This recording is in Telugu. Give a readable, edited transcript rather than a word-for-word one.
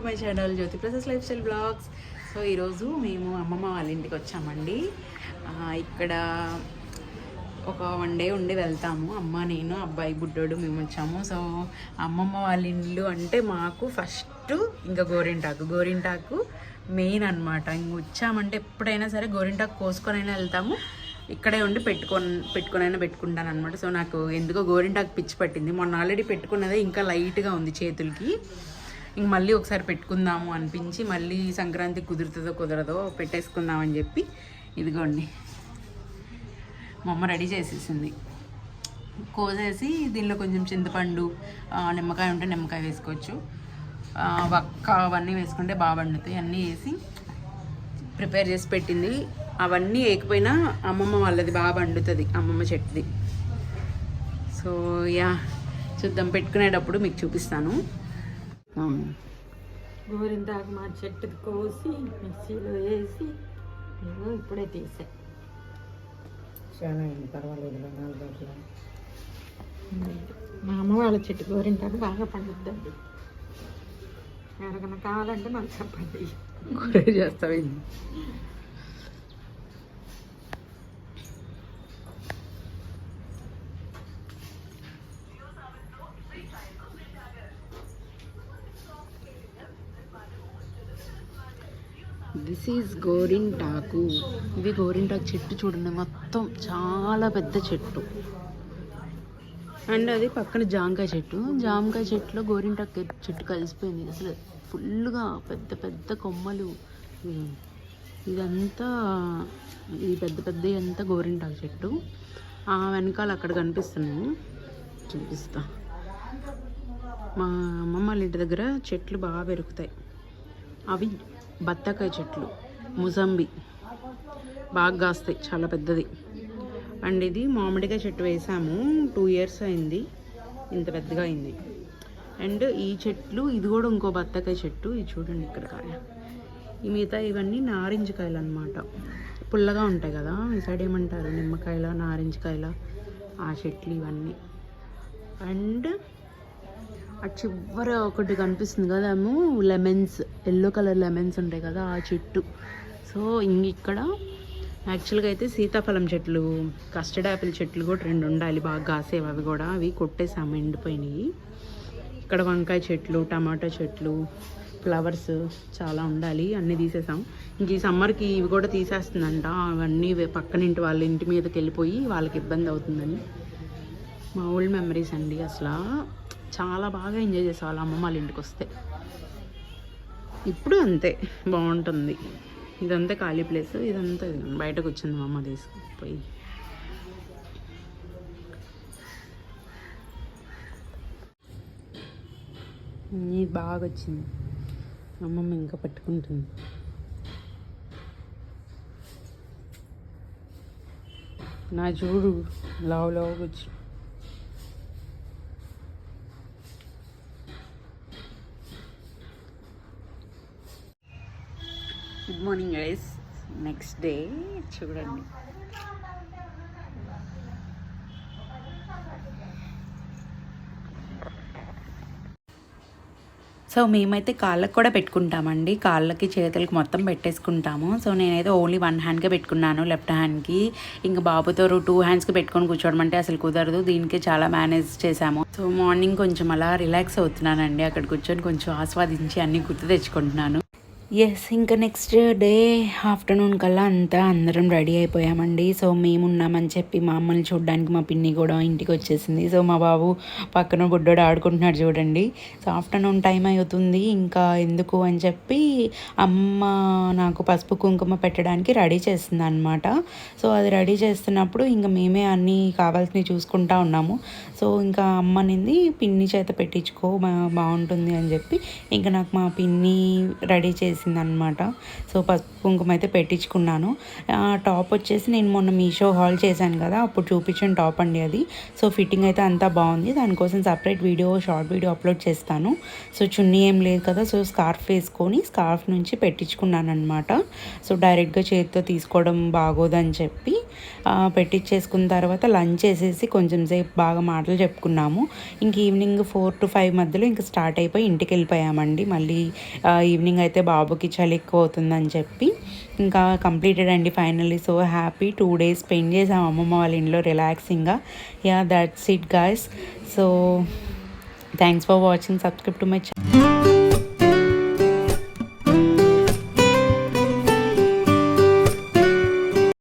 My channel Jyothi Prasad lifestyle blogs. So ఈరోజు మేము అమ్మమ్మ వాళ్ళ ఇంటికి వచ్చామండి. ఇక్కడ ఒక 1 డే ఉండి వెళ్తాము. అమ్మ, నేను, అబ్బాయి, బుడ్డోడు మేము వచ్చాము. సో అమ్మమ్మ వాళ్ళ ఇల్లు అంటే మాకు ఫస్ట్ ఇంకా గోరింటాకు మెయిన్ అనమాట. ఇంక వచ్చామంటే ఎప్పుడైనా సరే గోరింటాకు కోసుకొనైనా వెళ్తాము, ఇక్కడే ఉండి పెట్టుకొనైనా పెట్టుకుంటాను అనమాట. సో నాకు ఎందుకో గోరింటాకు పిచ్చి పట్టింది. మొన్న ఆల్రెడీ పెట్టుకున్నదే ఇంకా లైట్గా ఉంది చేతులకి. ఇంక మళ్ళీ ఒకసారి పెట్టుకుందాము అనిపించి మళ్ళీ సంక్రాంతి కుదురుతుందో కుదరదో పెట్టేసుకుందామని చెప్పి ఇదిగోండి మా అమ్మ రెడీ చేసేసింది. కోసేసి దీనిలో కొంచెం చింతపండు, నిమ్మకాయ ఉంటే నిమ్మకాయ వేసుకోవచ్చు, వక్క అవన్నీ వేసుకుంటే బాగా పండుతాయి. అన్నీ వేసి ప్రిపేర్ చేసి పెట్టింది. అవన్నీ వేయకపోయినా అమ్మమ్మ వాళ్ళది బాగా పండుతుంది, అమ్మమ్మ చెట్టుది. సో యా చూద్దాం, పెట్టుకునేటప్పుడు మీకు చూపిస్తాను. గోరింటాకు మా చెట్టుది కోసి మిక్సీలో వేసి నేను ఇప్పుడే తీసా. చాలా అయింది, పర్వాలేదు. 4 రోజులు. మా అమ్మ వాళ్ళ చెట్టు గోరింటాకు బాగా పండుద్దండి. ఎవరికైనా కావాలంటే మాకు చెప్పండి, కూర చేస్తావు. దిస్ ఈజ్ గోరింటాకు. ఇది గోరింటాకు చెట్టు చూడండి, మొత్తం చాలా పెద్ద చెట్టు. అండ్ అది పక్కన జామకాయ చెట్టులో గోరింటాకు చెట్టు కలిసిపోయింది. అసలు ఫుల్గా పెద్ద పెద్ద కొమ్మలు. ఇదంతా ఇది పెద్ద అంతా గోరింటాకు చెట్టు. ఆ వెనకాల అక్కడ కనిపిస్తున్నాయి, చూపిస్తా. మా అమ్మమ్మ వాళ్ళ ఇంటి దగ్గర చెట్లు బాగా పెరుగుతాయి. అవి బత్తాకాయ చెట్లు, ముజంబి బాగా కాస్తాయి, చాలా పెద్దది. అండ్ ఇది మామిడికాయ చెట్టు వేసాము, 2 years అయింది, ఇంత పెద్దగా అయింది. అండ్ ఈ చెట్లు, ఇది కూడా ఇంకో బత్తాకాయ చెట్టు. ఇది చూడండి ఇక్కడ కాయ. ఈ మిగతా ఇవన్నీ నారింజకాయలు అనమాట, పుల్లగా ఉంటాయి కదా. ఈ సైడ్ ఏమంటారు, నిమ్మకాయల, నారింజకాయల, ఆ చెట్లు ఇవన్నీ. అండ్ ఆ చివర ఒకటి కనిపిస్తుంది కదా, ఏమో లెమన్స్, ఎల్లో కలర్ లెమన్స్ ఉంటాయి కదా, ఆ చెట్టు. సో ఇక్కడ యాక్చువల్గా అయితే సీతాఫలం చెట్లు, కస్టర్డ్ యాపిల్ చెట్లు కూడా 2 ఉండాలి, బాగా కాసేవి. అవి కూడా అవి కొట్టేసాము, ఎండిపోయినాయి. ఇక్కడ వంకాయ చెట్లు, టమాటో చెట్లు, ఫ్లవర్స్ చాలా ఉండాలి, అన్నీ తీసేసాం. ఇంక ఈ సమ్మర్కి ఇవి కూడా తీసేస్తుందంట. అవన్నీ పక్కనింటి వాళ్ళ ఇంటి మీదకి వెళ్ళిపోయి వాళ్ళకి ఇబ్బంది అవుతుందని. మా ఓల్డ్ మెమరీస్ అండి. అసలు చాలా బాగా ఎంజాయ్ చేసేవాళ్ళం అమ్మమ్మ వాళ్ళ ఇంటికి వస్తే. ఇప్పుడు అంతే, బాగుంటుంది. ఇదంతా ఖాళీ ప్లేస్, ఇదంతా బయటకు వచ్చింది మా అమ్మ తీసుకుపోయి. ఇది బాగా వచ్చింది, అమ్మమ్మ ఇంకా పట్టుకుంటుంది. నా చూడు లావుగా వచ్చి. Good morning guys, next day చూడండి. సో మేమైతే కాళ్ళకి కూడా పెట్టుకుంటామండి, కాళ్ళకి చేతులకి మొత్తం పెట్టేసుకుంటాము. సో నేనైతే ఓన్లీ 1 హ్యాండ్కే పెట్టుకున్నాను, లెఫ్ట్ హ్యాండ్కి. ఇంకా బాబుతో 2 హ్యాండ్స్కి పెట్టుకొని కూర్చోవడం అంటే అసలు కుదరదు, దీనికి చాలా మేనేజ్ చేశాము. సో మార్నింగ్ కొంచెం అలా రిలాక్స్ అవుతున్నానండి, అక్కడ కూర్చొని కొంచెం ఆస్వాదించి అన్నీ గుర్తు తెచ్చుకుంటున్నాను. ఎస్, ఇంకా నెక్స్ట్ డే ఆఫ్టర్నూన్ కల్లా అంతా అందరం రెడీ అయిపోయామండి. సో మేము ఉన్నామని చెప్పి మా అమ్మని చూడడానికి మా పిన్ని కూడా ఇంటికి వచ్చేసింది. సో మా బాబు పక్కన బుడ్డోడు ఆడుకుంటున్నాడు చూడండి. సో ఆఫ్టర్నూన్ టైం అవుతుంది, ఇంకా ఎందుకు అని చెప్పి అమ్మ నాకు పసుపు కుంకుమ పెట్టడానికి రెడీ చేస్తుంది అనమాట. సో అది రెడీ చేస్తున్నప్పుడు ఇంకా మేమే అన్నీ కావాల్సినవి చూసుకుంటా ఉన్నాము. సో ఇంకా అమ్మ నింది పిన్ని చేత పెట్టించుకో బాగుంటుంది అని చెప్పి ఇంకా నాకు మా పిన్ని రెడీ చేసి అనమాట. సో పసుపు కుంకుమ అయితే పెట్టించుకున్నాను. టాప్ వచ్చేసి నేను మొన్న మీషో హాల్ చేశాను కదా, అప్పుడు చూపించిన టాప్ అండి అది. సో ఫిట్టింగ్ అయితే అంతా బాగుంది, దానికోసం సపరేట్ షార్ట్ వీడియో అప్లోడ్ చేస్తాను. సో చున్నీ ఏం లేదు కదా, సో స్కార్ఫ్ వేసుకొని స్కార్ఫ్ నుంచి పెట్టించుకున్నాను అనమాట. సో డైరెక్ట్గా చేతితో తీసుకోవడం బాగోదని చెప్పి పెట్టించేసుకున్న తర్వాత లంచ్ చేసేసి కొంచెం సేపు బాగా మాటలు చెప్పుకున్నాము. ఇంక ఈవినింగ్ 4 to 5 మధ్యలో ఇంక స్టార్ట్ అయిపోయి ఇంటికి వెళ్ళిపోయామండి. మళ్ళీ ఈవినింగ్ అయితే బాబుకి చలి ఎక్కువ అవుతుందని చెప్పి ఇంకా కంప్లీటెడ్ అండి finally. So happy 2 days spend చేసాం అమ్మమ్మ వాళ్ళ ఇంట్లో రిలాక్సింగ్గా. Ya that's it guys. So thanks for watching. Subscribe to my channel.